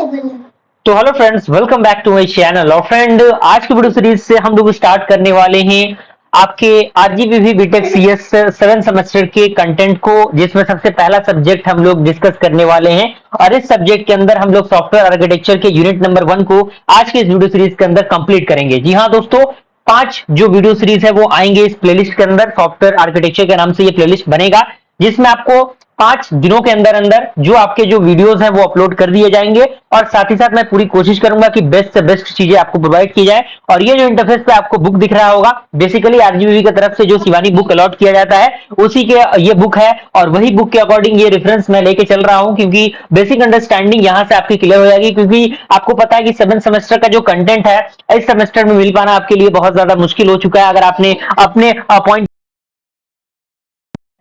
तो hello friends, welcome back to my channel. और friend, आज की वीडियो सीरीज से हम लोग स्टार्ट करने वाले हैं आपके आरजीबीवी बीटेक सीएस 7 सेमेस्टर के कंटेंट को, जिसमें सबसे पहला सब्जेक्ट हम लोग डिस्कस करने वाले हैं। और इस सब्जेक्ट के अंदर हम लोग सॉफ्टवेयर आर्किटेक्चर के यूनिट नंबर 1 को आज के इस वीडियो सीरीज के अंदर कंप्लीट करेंगे। जी हाँ दोस्तों, 5 जो वीडियो सीरीज है वो आएंगे इस प्लेलिस्ट के अंदर। सॉफ्टवेयर आर्किटेक्चर के नाम से ये प्लेलिस्ट बनेगा, जिसमें आपको 5 दिनों के अंदर अंदर जो आपके जो वीडियोस हैं वो अपलोड कर दिए जाएंगे। और साथ ही साथ मैं पूरी कोशिश करूंगा कि बेस्ट से बेस्ट चीजें आपको प्रोवाइड की जाए। और ये जो इंटरफेस पे आपको बुक दिख रहा होगा, बेसिकली आरजीबीवी की तरफ से जो शिवानी बुक अलॉट किया जाता है उसी के ये बुक है। और वही बुक के अकॉर्डिंग ये रेफरेंस मैं लेके चल रहा हूं, क्योंकि बेसिक अंडरस्टैंडिंग यहां से आपकी क्लियर हो जाएगी। क्योंकि आपको पता है कि 7 सेमेस्टर का जो कंटेंट है इस सेमेस्टर में मिल पाना आपके लिए बहुत ज्यादा मुश्किल हो चुका है। अगर आपने अपने पॉइंट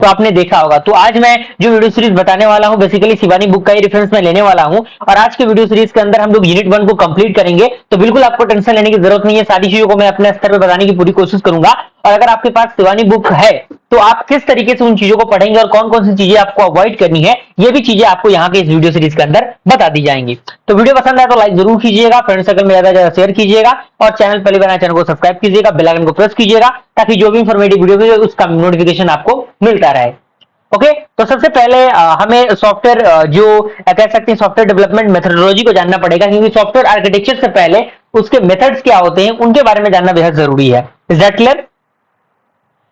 तो आपने देखा होगा। तो आज मैं जो वीडियो सीरीज बताने वाला हूं, बेसिकली शिवानी बुक का ही रेफरेंस मैं लेने वाला हूं। और आज के वीडियो सीरीज के अंदर हम लोग यूनिट 1 को कंप्लीट करेंगे। तो बिल्कुल आपको टेंशन लेने की जरूरत नहीं है, सारी चीजों को मैं अपने स्तर पर बताने की पूरी कोशिश करूंगा। और अगर आपके पास शिवानी बुक है तो आप किस तरीके से उन चीजों को पढ़ेंगे और कौन कौन सी चीजें आपको अवॉइड करनी है, ये भी चीजें आपको यहाँ के इस वीडियो सीरीज के अंदर बता दी जाएंगी। तो वीडियो पसंद आए तो लाइक जरूर कीजिएगा, फ्रेंड सर्कल में ज्यादा ज्यादा शेयर कीजिएगा। और चैनल पहली बार चैनल को सब्सक्राइब कीजिएगा, बेल आइकन को प्रेस कीजिएगा, ताकि जो भी इंफॉर्मेटिव वीडियो है उसका नोटिफिकेशन आपको मिलता रहे। ओके, तो सबसे पहले हमें सॉफ्टवेयर जो कह सकते हैं सॉफ्टवेयर डेवलपमेंट मेथोडोलॉजी को जानना पड़ेगा, क्योंकि सॉफ्टवेयर आर्किटेक्चर से पहले उसके मेथड्स क्या होते हैं उनके बारे में जानना बेहद जरूरी है। Is that clear?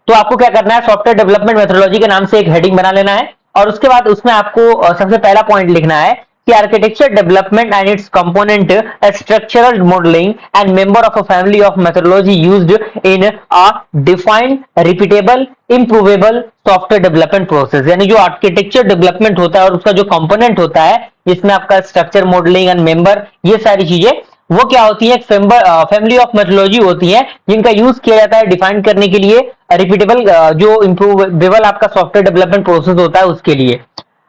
तो आपको क्या करना है, सॉफ्टवेयर डेवलपमेंट मेथोडोलॉजी के नाम से एक हेडिंग बना लेना है। और उसके बाद उसमें आपको सबसे पहला पॉइंट लिखना है कि architecture development and its component structural modelling and member of a family of methodology used in a defined repeatable improvable software development process. यानी जो आर्किटेक्चर डेवलपमेंट होता है और उसका जो कंपोनेंट होता है, इसमें आपका स्ट्रक्चर मॉडलिंग एंड मेंबर, ये सारी चीजें वो क्या होती है, फैमिली ऑफ मेथोडोलॉजी होती है, जिनका यूज किया जाता है डिफाइन करने के लिए रिपीटेबल जो इंप्रूवेबल आपका सॉफ्टवेयर डेवलपमेंट प्रोसेस होता है उसके लिए।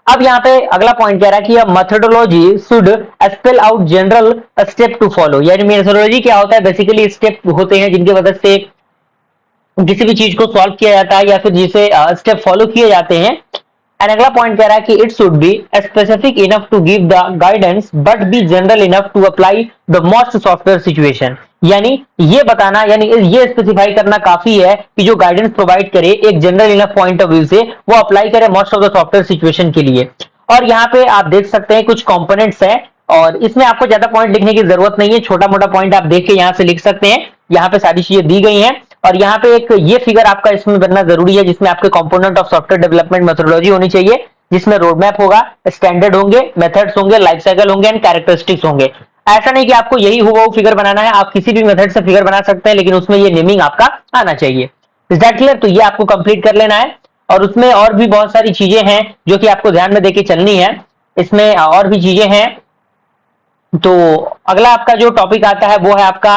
अब यहाँ पे अगला पॉइंट कह रहा है कि methodology should spell out general step to follow. यानी मेथोडोलॉजी क्या होता है, बेसिकली स्टेप होते हैं जिनकी मदद से किसी भी चीज को सॉल्व किया जाता है या फिर जिसे स्टेप फॉलो किए जाते हैं। एंड अगला पॉइंट कह रहा है कि it should be specific enough to give the guidance but be general enough to apply the most software situation. यानी ये बताना, यानी ये स्पेसिफाई करना काफी है कि जो गाइडेंस प्रोवाइड करे एक general enough point of view से वो अप्लाई करे most of the software situation के लिए। और यहाँ पे आप देख सकते हैं कुछ कंपोनेंट्स हैं, और इसमें आपको ज्यादा पॉइंट लिखने की जरूरत नहीं है, छोटा मोटा पॉइंट आप देख के यहाँ से लिख सकते हैं। यहाँ पे सारी चीजें दी गई हैं। और यहाँ पे एक ये फिगर आपका इसमें बनना जरूरी है, जिसमें आपके component of software development methodology होनी चाहिए, जिसमें रोड मैप होगा, स्टैंडर्ड होंगे, मेथड्स होंगे, लाइफ साइकिल होंगे एंड कैरेक्टरिस्टिक्स होंगे। ऐसा नहीं कि आपको यही हुआ फिगर बनाना है, आप किसी भी मेथड से फिगर बना सकते हैं, लेकिन उसमें ये नेमिंग आपका आना चाहिए। Is that clear? तो ये आपको कंप्लीट कर लेना है। और उसमें और भी बहुत सारी चीजें हैं जो कि आपको ध्यान में देके चलनी है। इसमें और भी चीजें हैं। तो अगला आपका जो टॉपिक आता है वो है आपका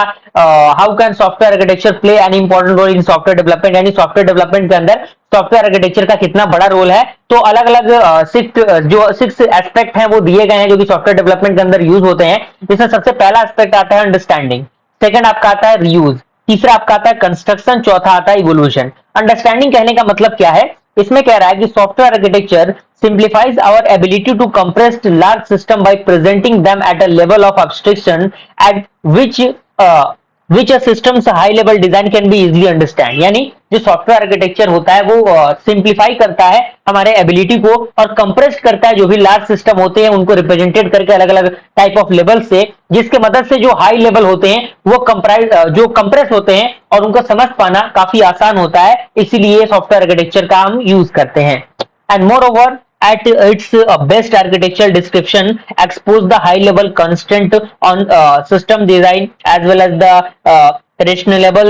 how can software architecture play an important role in software development. यानी सॉफ्टवेयर डेवलपमेंट के अंदर सॉफ्टवेयर आर्किटेक्चर का कितना बड़ा रोल है। तो अलग अलग सिक्स एस्पेक्ट हैं वो दिए गए हैं जो कि सॉफ्टवेयर डेवलपमेंट के अंदर यूज होते हैं। इसमें सबसे पहला एस्पेक्ट आता है अंडरस्टैंडिंग, सेकंड आपका आता है रीयूज, तीसरा आपका आता है कंस्ट्रक्शन, चौथा आता है इवोल्यूशन। अंडरस्टैंडिंग कहने का मतलब क्या है, इसमें कह रहा है कि software architecture simplifies our ability to compress large system by presenting them at a level of abstraction at which a system's high level design can be easily understand। यानी जो सॉफ्टवेयर आर्किटेक्चर होता है वो सिंप्लीफाई करता है हमारे ability को और कंप्रेस करता है जो भी लार्ज सिस्टम होते हैं उनको रिप्रेजेंटेड करके अलग अलग टाइप ऑफ लेवल से, जिसके मदद से जो हाई लेवल होते हैं वो जो कंप्रेस होते हैं और उनको समझ पाना काफी आसान होता है। इसीलिए सॉफ्टवेयर आर्किटेक्चर का हम यूज करते हैं। And moreover, at its best architectural description expose the high level constraint on system design as well as the rationale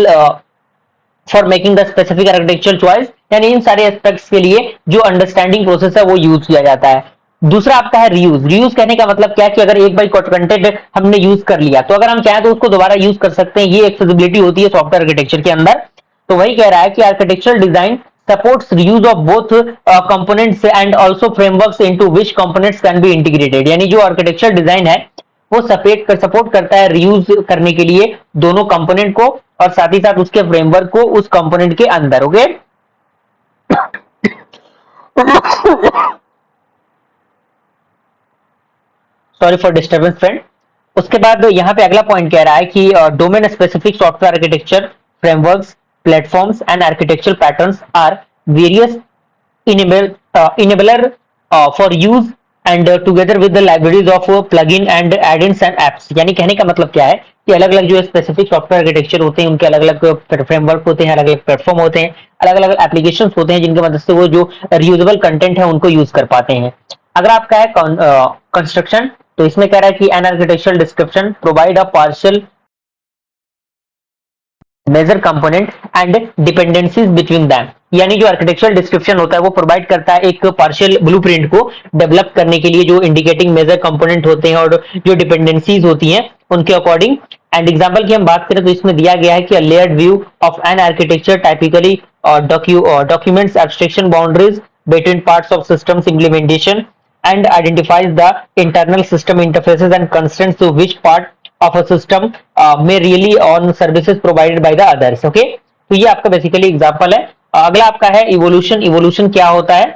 for making the specific architectural choice। यानी इन सारे एस्पेक्ट्स के लिए जो अंडरस्टैंडिंग प्रोसेस है वो यूज किया जाता है। दूसरा आपका है रीयूज। रीयूज कहने का मतलब क्या कि अगर एक बार कंटेंट हमने यूज कर लिया तो अगर हम चाहें तो उसको दोबारा यूज कर सकते हैं। ये एक्सेसिबिलिटी होती है सॉफ्टवेयर आर्किटेक्चर के अंदर। तो वही कह रहा है कि architectural design supports reuse of both components and also frameworks into which components can be integrated। यानी जो आर्किटेक्चर डिजाइन है वो सपोर्ट करता है रीयूज करने के लिए दोनों कंपोनेंट को और साथ ही साथ उसके फ्रेमवर्क को उस कंपोनेंट के अंदर। Okay, sorry for disturbance friend. उसके बाद यहाँ पे अगला पॉइंट कह रहा है कि domain specific software architecture frameworks platforms and architecture patterns are various enabler for use and together with the libraries of plugin and add-ins and apps। यानी कहने का मतलब क्या है कि अलग अलग जो स्पेसिफिक सॉफ्टवेयर आर्किटेक्चर होते हैं उनके अलग अलग फ्रेमवर्क होते हैं, अलग अलग प्लेटफॉर्म होते हैं, अलग अलग एप्लीकेशंस होते हैं जिनकी मदद से वो जो रियूजेबल कंटेंट है उनको यूज कर पाते हैं। अगर आपका है कंस्ट्रक्शन, तो इसमें कह रहा है कि an architectural description provide a partial major component and dependencies between them. यानी जो आर्किटेक्चरल डिस्क्रिप्शन होता है वो प्रोवाइड करता है एक पार्शियल ब्लूप्रिंट को डेवलप करने के लिए, जो इंडिकेटिंग मेजर कंपोनेंट होते हैं और जो डिपेंडेंसीज होती हैं उनके अकॉर्डिंग। एंड एग्जांपल की हम बात करें तो इसमें दिया गया है कि layered view of an architecture typically documents abstraction boundaries between parts of systems implementation and identifies the internal system interfaces and constraints to which part of a system may rely on services provided by the others। okay, तो ये आपका basically example है। अगला आपका है evolution. Evolution क्या होता है,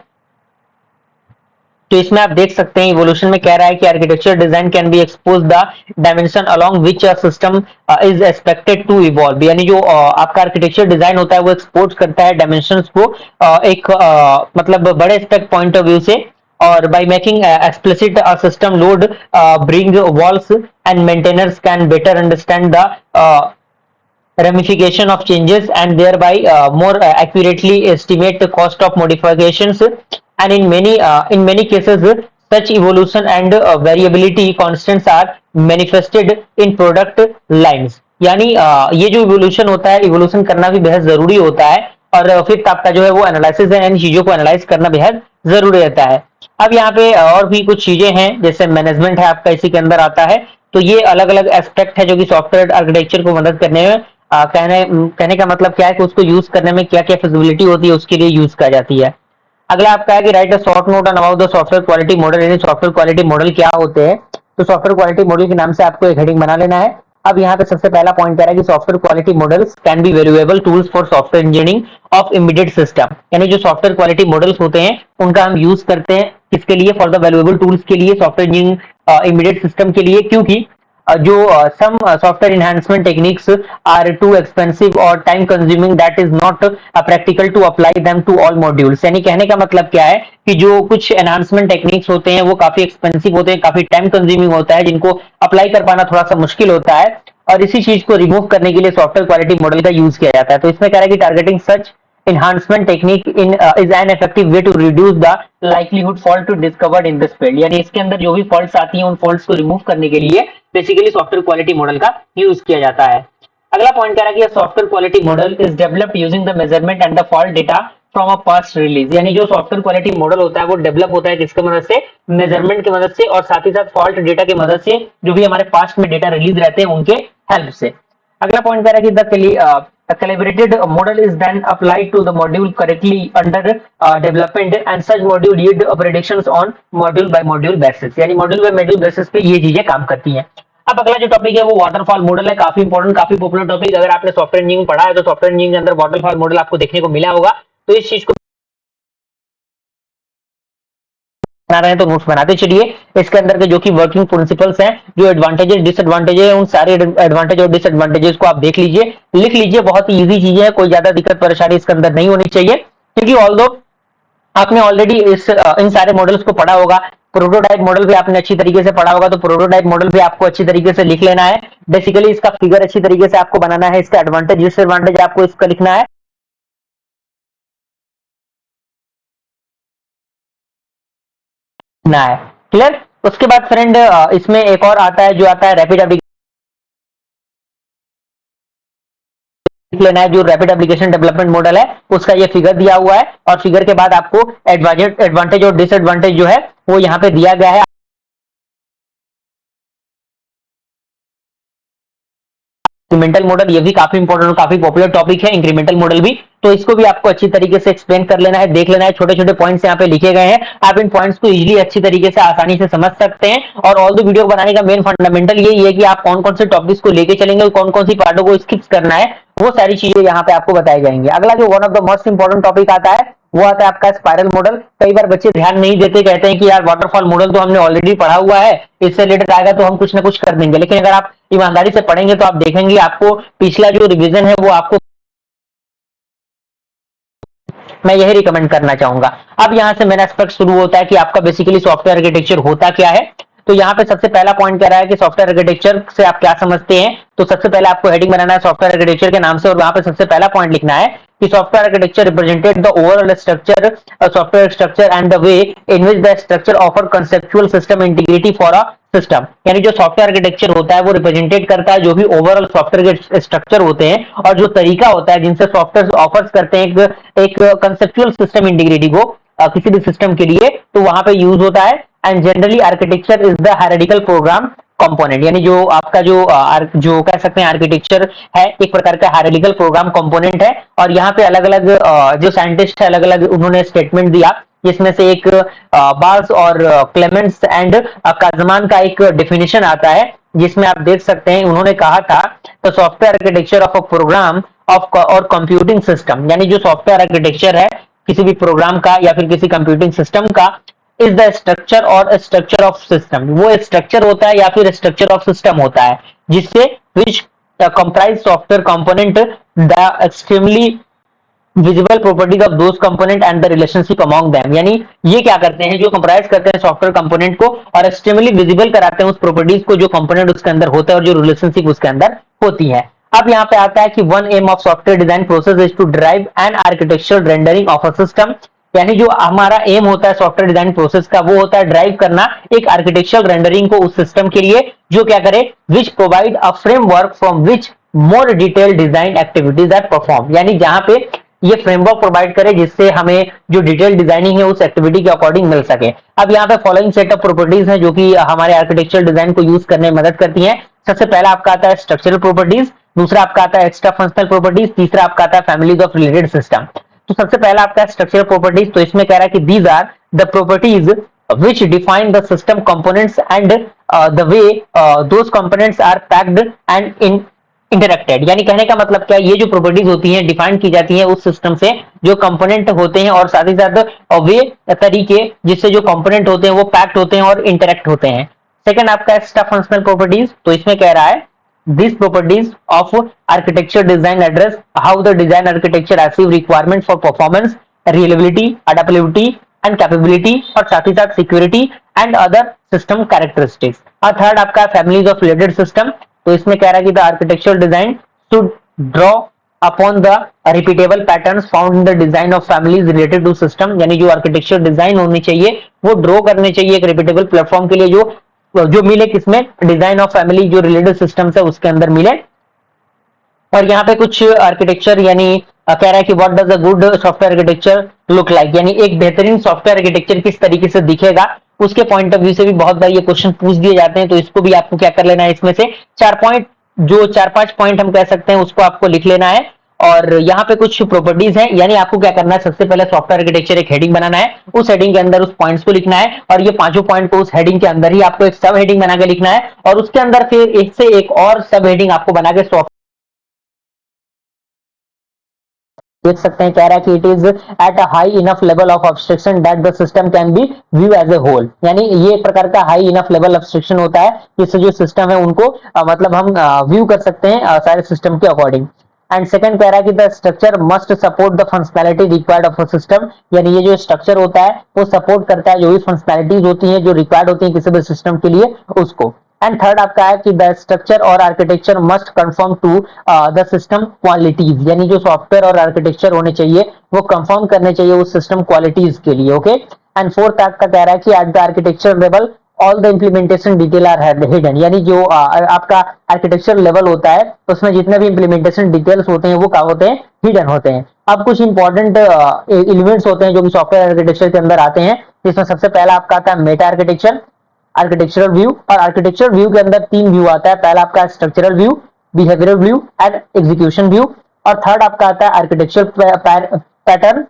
तो इसमें आप देख सकते हैं इवोल्यूशन में कह रहा है कि architecture design can be expose the dimension along which a system is expected to evolve. यानी जो आपका आर्किटेक्चर डिजाइन होता है वो एक्सपोज करता है डायमेंशंस को एक मतलब बड़े एस्पेक्ट पॉइंट ऑफ व्यू से, और by making explicit a system load bring walls and maintainers can better understand the ramification of changes and thereby more accurately estimate the cost of modifications। and in many cases such evolution and variability constants are manifested in product lines। यानी ये जो evolution होता है, evolution करना भी बेहद जरूरी होता है, और फिफ्थ आपका जो है वो एनालिसिस है, इन चीजों को एनालाइज करना बेहद जरूरी रहता है। अब यहाँ पे और भी कुछ चीजें हैं, जैसे मैनेजमेंट है आपका इसी के अंदर आता है। तो ये अलग अलग एस्पेक्ट है जो कि सॉफ्टवेयर आर्किटेक्चर को मदद करने में कहने का मतलब क्या है कि उसको यूज करने में क्या क्या फिजिबिलिटी होती है उसके लिए यूज कर जाती है। अगला आपका है कि right a short note on about the software quality model. यानी सॉफ्टवेयर क्वालिटी मॉडल क्या होते हैं, तो सॉफ्टवेयर क्वालिटी मॉडल के नाम से आपको एक हेडिंग बना लेना है। अब यहाँ पे सबसे पहला पॉइंट कह रहा है कि software quality models can be valuable tools for software engineering of immediate system. यानी जो सॉफ्टवेयर क्वालिटी मॉडल्स होते हैं उनका हम यूज करते हैं किसके लिए, फॉर द वैल्यूएबल टूल्स के लिए, सॉफ्टवेयर इंजीनियरिंग इमीडिएट सिस्टम के लिए, क्योंकि जो some software enhancement techniques are too expensive or time consuming that is not practical to apply them to all modules। यानी कहने का मतलब क्या है कि जो कुछ एनहांसमेंट टेक्निक्स होते हैं वो काफी एक्सपेंसिव होते हैं, काफी टाइम कंज्यूमिंग होता है, जिनको अप्लाई कर पाना थोड़ा सा मुश्किल होता है, और इसी चीज को रिमूव करने के लिए सॉफ्टवेयर क्वालिटी मॉडल का यूज किया जाता है। तो इसमें कह रहा है कि targeting such enhancement technique in is an effective way to reduce the likelihood fault to discovered in this field। यानी इसके अंदर जो भी फॉल्ट्स आती हैं उन फॉल्ट्स को रिमूव करने के लिए बेसिकली सॉफ्टवेयर क्वालिटी मॉडल का यूज किया जाता है। अगला पॉइंट कह रहा है कि software quality model is developed using the measurement and the fault data from a past release. यानी जो सॉफ्टवेयर क्वालिटी मॉडल होता है वो डेवलप होता है किसकी मदद से, मेजरमेंट की मदद से, और साथ ही साथ फॉल्ट डेटा की मदद से, जो भी हमारे पास्ट में डेटा रिलीज रहते हैं उनके हेल्प से। अगला पॉइंट कह रहा है कि a calibrated model is then applied to the module correctly under development and such module yield predictions on module by module basis। यानी मॉड्यूल बाय मॉड्यूल बेसिस पे ये चीजें काम करती हैं। अब अगला जो टॉपिक है वो वाटरफॉल मॉडल है। काफी इंपॉर्टेंट, काफी पॉपुलर टॉपिक। अगर आपने सॉफ्टवेयर इंजीनियरिंग पढ़ा है तो सॉफ्टवेयर इंजीनियरिंग के अंदर वाटरफॉल मॉडल आपको देखने को मिला होगा। तो इस चीज को बना रहे हैं तो नोट्स बनाते चलिए। इसके अंदर के जो कि वर्किंग प्रिंसिपल्स हैं, जो एडवांटेजेस डिसएडवांटेजेस हैं, उन सारे एडवांटेज और डिसएडवांटेजेस को आप देख लीजिए, लिख लीजिए। बहुत ही इजी चीजें हैं, कोई ज्यादा दिक्कत परेशानी इसके अंदर नहीं होनी चाहिए, क्योंकि ऑल्दो आपने ऑलरेडी इन सारे मॉडल्स को पढ़ा होगा। प्रोटोटाइप मॉडल भी आपने अच्छी तरीके से पढ़ा होगा, तो प्रोटोटाइप मॉडल भी आपको अच्छी तरीके से लिख लेना है। बेसिकली इसका फिगर अच्छी तरीके से आपको बनाना है, इसका एडवांटेज डिसएडवांटेज आपको इसका लिखना है। क्लियर। उसके बाद फ्रेंड इसमें एक और आता है, जो आता है रैपिड एप्लीकेशन लेना है। जो रैपिड एप्लीकेशन डेवलपमेंट मॉडल है उसका ये फिगर दिया हुआ है, और फिगर के बाद आपको एडवांटेज और डिसएडवांटेज जो है वो यहाँ पे दिया गया है। इंक्रीमेंटल मॉडल ये भी काफी इंपॉर्टेंट और काफी पॉपुलर टॉपिक है, इंक्रीमेंटल मॉडल भी। तो इसको भी आपको अच्छी तरीके से एक्सप्लेन कर लेना है, देख लेना है। छोटे छोटे पॉइंट्स यहाँ पे लिखे गए हैं, आप इन पॉइंट्स को इजीली अच्छी तरीके से आसानी से समझ सकते हैं। और ऑल द वीडियो बनाने का मेन फंडामेंटल यही है कि आप कौन कौन से टॉपिक्स को लेके चलेंगे, कौन कौन सी पार्टों को स्किप करना है, वो सारी चीजें यहाँ पे आपको बताई जाएंगी। अगला जो one of the most important topic आता है वो आता है आपका स्पाइरल मॉडल। कई बार बच्चे ध्यान नहीं देते, कहते हैं कि यार वाटरफॉल मॉडल तो हमने ऑलरेडी पढ़ा हुआ है, इससे रिलेटेड आएगा तो हम कुछ ना कुछ कर देंगे, लेकिन अगर आप ईमानदारी से पढ़ेंगे तो आप देखेंगे आपको पिछला जो रिवीजन है वो आपको, मैं यही रिकमेंड करना चाहूंगा। अब यहां से मेरा एस्पेक्ट शुरू होता है कि आपका बेसिकली सॉफ्टवेयर आर्किटेक्चर होता क्या है। तो यहाँ पे सबसे पहला पॉइंट कह रहा है कि सॉफ्टवेयर आर्किटेक्चर से आप क्या समझते हैं। तो सबसे पहले आपको हेडिंग बनाना है सॉफ्टवेयर आर्किटेक्चर के नाम से, और वहां पे सबसे पहला पॉइंट लिखना है कि software architecture represented the overall structure, software structure and the way in which the structure offer conceptual system integrity for a system. यानी जो सॉफ्टवेयर आर्किटेक्चर होता है वो रिप्रेजेंटेट करता है जो भी ओवरऑल सॉफ्टवेयर के स्ट्रक्चर होते हैं और जो तरीका होता है जिनसे सॉफ्टवेयर ऑफर्स करते हैं एक कंसेप्चुअल सिस्टम इंटीग्रिटी को किसी भी सिस्टम के लिए, तो वहां पे यूज होता है। And generally architecture is the hierarchical program component, यानी जो आपका जो कह सकते हैं आर्किटेक्चर है एक प्रकार का हायरार्किकल प्रोग्राम कंपोनेंट है। और यहाँ पे अलग अलग जो साइंटिस्ट है अलग अलग उन्होंने स्टेटमेंट दिया, जिसमें से एक बार्स और क्लेमेंट्स एंड काजमान का एक डेफिनेशन आता है, जिसमें आप देख सकते हैं उन्होंने कहा था the software architecture of a program of or computing system, यानी जो सॉफ्टवेयर आर्किटेक्चर है किसी भी प्रोग्राम का या फिर किसी कंप्यूटिंग सिस्टम का, इज द स्ट्रक्चर और स्ट्रक्चर ऑफ सिस्टम, वो स्ट्रक्चर होता है या फिर स्ट्रक्चर ऑफ सिस्टम होता है जिससे which comprise software component the extremely visible properties of those component and the relationship among them. यानी ये क्या करते हैं, जो कंप्राइज करते हैं सॉफ्टवेयर कंपोनेंट को और एक्सट्रीमली विजिबल कराते हैं उस प्रॉपर्टीज को जो कंपोनेंट उसके अंदर होता है और जो रिलेशनशिप उसके अंदर होती है। अब यहाँ पे आता है कि one aim of software design process is to drive an architectural rendering of a system, यानी जो हमारा एम होता है सॉफ्टवेयर डिजाइन प्रोसेस का वो होता है ड्राइव करना एक आर्किटेक्चरल रेंडरिंग को उस सिस्टम के लिए जो क्या करे, which provide a framework from which more detail design activities are perform, यानी जहां पे ये फ्रेमवर्क प्रोवाइड करे जिससे हमें जो डिटेल डिजाइनिंग है उस एक्टिविटी के अकॉर्डिंग मिल सके। अब यहाँ पे फॉलोइंग सेट ऑफ प्रॉपर्टीज हैं जो कि हमारे आर्किटेक्चरल डिजाइन को यूज करने में मदद करती हैं। सबसे पहला आपका आता है स्ट्रक्चरल प्रॉपर्टीज, दूसरा आपका आता है एक्स्ट्रा फंक्शनल प्रॉपर्टीज, तीसरा आपका आता है फैमिलीज ऑफ रिलेटेड सिस्टम। तो सबसे पहला आपका स्ट्रक्चरल प्रॉपर्टीज, तो इसमें कह रहा है कि these are the properties which define the system components and the way those components are packed and interacted, यानी कहने का मतलब क्या, ये जो प्रॉपर्टीज होती हैं डिफाइन की जाती हैं उस सिस्टम से जो कंपोनेंट होते हैं और साथ ही साथ वे तरीके जिससे जो कंपोनेंट होते हैं वो पैक्ड होते हैं और इंटरेक्ट होते हैं। सेकंड आपका एक्स्ट्रा फंक्शनल प्रॉपर्टीज, तो इसमें कह रहा है these properties of architecture design address how the design architecture achieve requirements for performance, reliability, adaptability and capability और साथ ही साथ security and other system characteristics। और थर्ड आपका families of related system, तो इसमें कह रहा है कि the architectural design should draw upon the repeatable patterns found in the design of families related to system, यानी जो architecture design होनी चाहिए वो ड्रॉ करने चाहिए एक repeatable प्लेटफॉर्म के लिए जो मिले किसमें, डिजाइन ऑफ फैमिली जो रिलेटेड सिस्टम है उसके अंदर मिले। और यहाँ पे कुछ आर्किटेक्चर यानी कह रहा है कि what does a good software architecture look like, यानी एक बेहतरीन सॉफ्टवेयर आर्किटेक्चर किस तरीके से दिखेगा उसके पॉइंट ऑफ व्यू से भी बहुत बार ये क्वेश्चन पूछ दिए जाते हैं। तो इसको भी आपको क्या कर लेना है, इसमें से चार पांच पॉइंट हम कह सकते हैं उसको आपको लिख लेना है। और यहाँ पे कुछ प्रॉपर्टीज हैं, यानी आपको क्या करना है, सबसे पहले सॉफ्टवेयर आर्किटेक्चर एक हेडिंग बनाना है, उस हेडिंग के अंदर उस पॉइंट्स को लिखना है और ये पांचों पॉइंट को उस हेडिंग के अंदर ही आपको एक सब हेडिंग बना के लिखना है और उसके अंदर फिर एक से एक और सब हेडिंग आपको बना के देख सकते हैं। कह रहा है कि it is at a high enough level of abstraction that the system can be view as a whole, यानी ये एक प्रकार का हाई इनफ लेवल अब्स्ट्रक्शन होता है जिससे जो सिस्टम है उनको मतलब हम व्यू कर सकते हैं सारे सिस्टम के अकॉर्डिंग। एंड सेकंड कह रहा है कि the structure must support the functionality required of a system, यानी ये जो स्ट्रक्चर होता है वो सपोर्ट करता है जो भी फंक्शनैलिटीज होती हैं जो रिक्वायर्ड होती हैं किसी भी सिस्टम के लिए उसको। एंड थर्ड आपका है कि the structure or architecture must conform to the system qualities, यानी जो सॉफ्टवेयर और आर्किटेक्चर होने चाहिए वो कंफर्म करने चाहिए उस सिस्टम क्वालिटीज के लिए। ओके। एंड फोर्थ आपका कह रहा है कि at the architecture level all the implementation detail are hidden, यानी जो आपका आर्किटेक्चर लेवल होता है तो उसमें जितने भी इम्प्लीमेंटेशन डिटेल्स होते हैं वो क्या होते हैं, हिडन होते हैं। अब कुछ इंपॉर्टेंट एलिमेंट्स होते हैं जो कि सॉफ्टवेयर आर्किटेक्चर के अंदर आते हैं, जिसमें सबसे पहला आपका आता है मेटा आर्किटेक्चर, आर्किटेक्चरल व्यू, और आर्किटेक्चरल व्यू के अंदर तीन व्यू आता है, पहला आपका structural view, behavioural view and execution view, और थर्ड आपका आता है आर्किटेक्चर पैटर्न,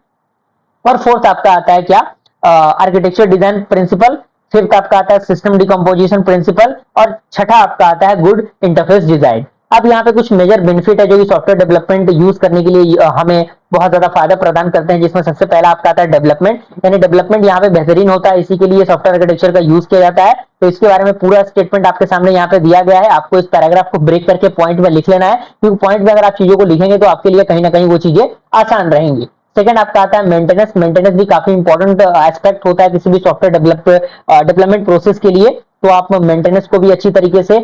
और फोर्थ आपका आता है क्या, आर्किटेक्चर डिजाइन प्रिंसिपल, फिफ्थ आपका आता है सिस्टम डिकम्पोजिशन प्रिंसिपल, और छठा आपका आता है गुड इंटरफेस डिजाइन। अब यहाँ पे कुछ मेजर बेनिफिट है जो कि सॉफ्टवेयर डेवलपमेंट यूज करने के लिए हमें बहुत ज्यादा फायदा प्रदान करते हैं, जिसमें सबसे पहला आपका आता है डेवलपमेंट, यानी डेवलपमेंट यहाँ पे बेहतरीन होता है, इसी के लिए सॉफ्टवेयर आर्किटेक्चर का यूज किया जाता है। तो इसके बारे में पूरा स्टेटमेंट आपके सामने यहाँ पे दिया गया है, आपको इस पैराग्राफ को ब्रेक करके पॉइंट में लिख लेना है, क्योंकि पॉइंट में अगर आप चीजों को लिखेंगे तो आपके लिए कहीं ना कहीं वो चीजें आसान रहेंगी। सेकंड आपका आता है मेंटेनेंस। मेंटेनेंस भी काफी इंपॉर्टेंट एस्पेक्ट होता है किसी भी सॉफ्टवेयर डेवलपमेंट प्रोसेस के लिए, तो आप मेंटेनेंस को भी अच्छी तरीके से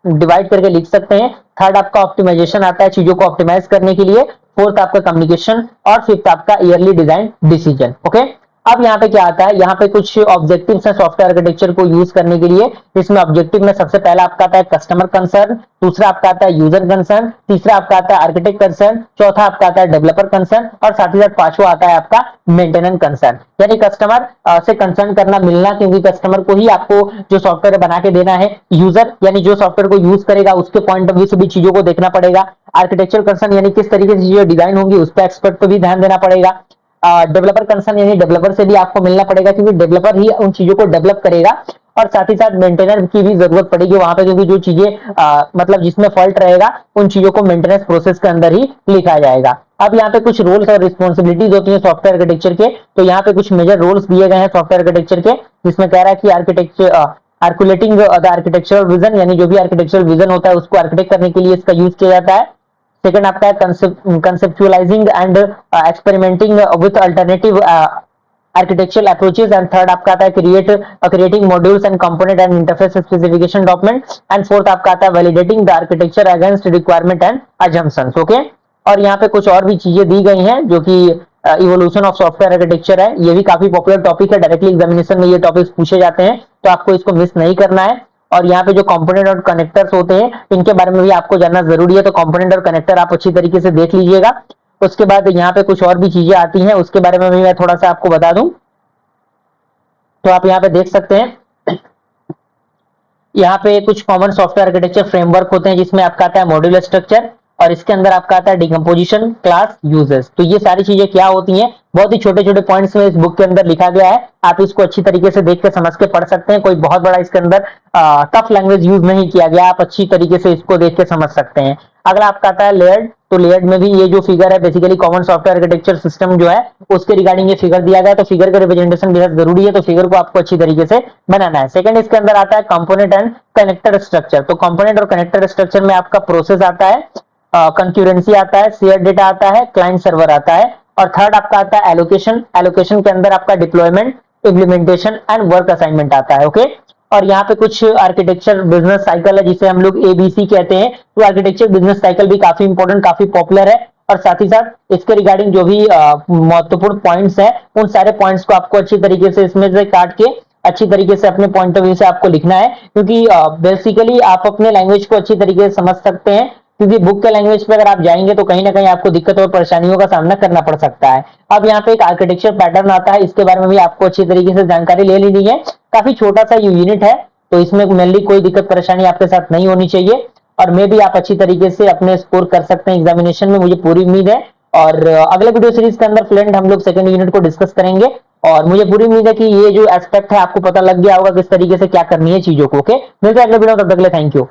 डिवाइड करके लिख सकते हैं। थर्ड आपका ऑप्टिमाइजेशन आता है, चीजों को ऑप्टिमाइज करने के लिए। फोर्थ आपका कम्युनिकेशन, और फिफ्थ आपका ईयरली डिजाइन डिसीजन। ओके, अब यहाँ पे क्या आता है, यहाँ पे कुछ ऑब्जेक्टिव्स हैं सॉफ्टवेयर आर्किटेक्चर को यूज करने के लिए। इसमें ऑब्जेक्टिव में सबसे पहला आपका आता है कस्टमर कंसर्न, दूसरा आपका आता है यूजर कंसर्न, तीसरा आपका आता है आर्किटेक्ट कंसर्न, चौथा आपका आता है डेवलपर कंसर्न, और साथ ही साथ पांचवा आता है आपका मेंटेनेंस कंसर्न, यानी कस्टमर से कंसर्न करना मिलना, क्योंकि कस्टमर को ही आपको जो सॉफ्टवेयर बना के देना है। यूजर यानी जो सॉफ्टवेयर को यूज करेगा उसके पॉइंट ऑफ व्यू से भी चीजों को देखना पड़ेगा। आर्किटेक्चर कंसर्न यानी किस तरीके से चीजें डिजाइन होंगी उस पर एक्सपर्ट को भी ध्यान देना पड़ेगा। डेवलपर कंसर्न यानी डेवलपर से भी आपको मिलना पड़ेगा, क्योंकि डेवलपर ही उन चीजों को डेवलप करेगा, और साथ ही साथ मेंटेनर की भी जरूरत पड़ेगी वहां पे, क्योंकि जो चीजें मतलब जिसमें फॉल्ट रहेगा उन चीजों को मेंटेनेंस प्रोसेस के अंदर ही लिखा जाएगा। अब यहाँ पे कुछ रोल्स और रिस्पॉन्सिबिलिटीज होती है सॉफ्टवेयर आर्किटेक्चर के, तो यहाँ पे कुछ मेजर रोल्स दिए गए हैं सॉफ्टवेयर आर्किटेक्चर के, जिसमें कह रहा है कि architecture articulating the architectural vision, यानी जो भी आर्किटेक्चरल विजन होता है उसको आर्किटेक्ट करने के लिए इसका यूज किया जाता है। सेकंड आपका है conceptualising and experimenting with alternative architectural approaches, and third आपका आता है creating modules and component and interface specification document, and fourth आपका आता है validating the architecture against requirement and assumptions। Okay, और यहाँ पे कुछ और भी चीजें दी गई हैं जो कि इवोल्यूशन ऑफ सॉफ्टवेयर आर्किटेक्चर है, ये भी काफी पॉपुलर टॉपिक है, डायरेक्टली एग्जामिनेशन में ये टॉपिक्स पूछे जाते हैं, तो आपको इसको मिस नहीं करना है। और यहाँ पे जो कंपोनेंट और कनेक्टर्स होते हैं इनके बारे में भी आपको जानना जरूरी है, तो कंपोनेंट और कनेक्टर आप अच्छी तरीके से देख लीजिएगा। उसके बाद यहाँ पे कुछ और भी चीजें आती हैं, उसके बारे में भी मैं थोड़ा सा आपको बता दूं, तो आप यहाँ पे देख सकते हैं। यहाँ पे कुछ कॉमन सॉफ्टवेयर आर्किटेक्चर फ्रेमवर्क होते हैं, जिसमें आपका आता है मॉड्यूलर स्ट्रक्चर, और इसके अंदर आपका आता है डिकम्पोजिशन, क्लास, यूजर्स। तो ये सारी चीजें क्या होती हैं, बहुत ही छोटे छोटे पॉइंट्स में इस बुक के अंदर लिखा गया है, आप इसको अच्छी तरीके से देख के समझ के पढ़ सकते हैं। कोई बहुत बड़ा इसके अंदर टफ लैंग्वेज यूज नहीं किया गया, आप अच्छी तरीके से इसको देख के समझ सकते हैं। अगला आपका आता है लेयर्ड, तो लेयर्ड में भी ये जो फिगर है basically common software architecture system जो है उसके रिगार्डिंग ये फिगर दिया गया है, तो फिगर का रिप्रेजेंटेशन बेहद जरूरी है, तो फिगर को आपको अच्छी तरीके से बनाना है। सेकंड इसके अंदर आता है कंपोनेंट एंड कनेक्टर स्ट्रक्चर, तो कंपोनेंट और कनेक्टर स्ट्रक्चर में आपका प्रोसेस आता है, कंक्यूरेंसी आता है, शेयर डेटा आता है, क्लाइंट सर्वर आता है, और थर्ड आपका आता है एलोकेशन। एलोकेशन के अंदर आपका deployment, implementation and work assignment आता है। ओके, और यहाँ पे कुछ आर्किटेक्चर बिजनेस साइकिल है जिसे हम लोग एबीसी कहते हैं, तो आर्किटेक्चर बिजनेस साइकिल भी काफी इंपॉर्टेंट, काफी पॉपुलर है, और साथ ही साथ इसके रिगार्डिंग जो भी महत्वपूर्ण पॉइंट्स हैं उन सारे पॉइंट्स को आपको अच्छी तरीके से इसमें से काट के अच्छी तरीके से अपने पॉइंट ऑफ व्यू से आपको लिखना है, क्योंकि बेसिकली आप अपने लैंग्वेज को अच्छी तरीके से समझ सकते हैं, क्योंकि बुक के लैंग्वेज पे अगर आप जाएंगे तो कहीं ना कहीं आपको दिक्कत और परेशानियों का सामना करना पड़ सकता है। अब यहाँ पे एक आर्किटेक्चर पैटर्न आता है, इसके बारे में भी आपको अच्छी तरीके से जानकारी ले लेनी है। काफी छोटा सा यूनिट है, तो इसमें मेनली कोई दिक्कत परेशानी आपके साथ नहीं होनी चाहिए, और मे भी आप अच्छी तरीके से अपने स्कोर कर सकते हैं एग्जामिनेशन में, मुझे पूरी उम्मीद है। और अगले वीडियो सीरीज के अंदर फ्रेंड हम लोग सेकंड यूनिट को डिस्कस करेंगे, और मुझे पूरी उम्मीद है कि ये जो एस्पेक्ट है आपको पता लग गया होगा किस तरीके से क्या करनी है चीजों को। ओके, मिलते हैं अगले वीडियो में, तब तक के लिए थैंक यू।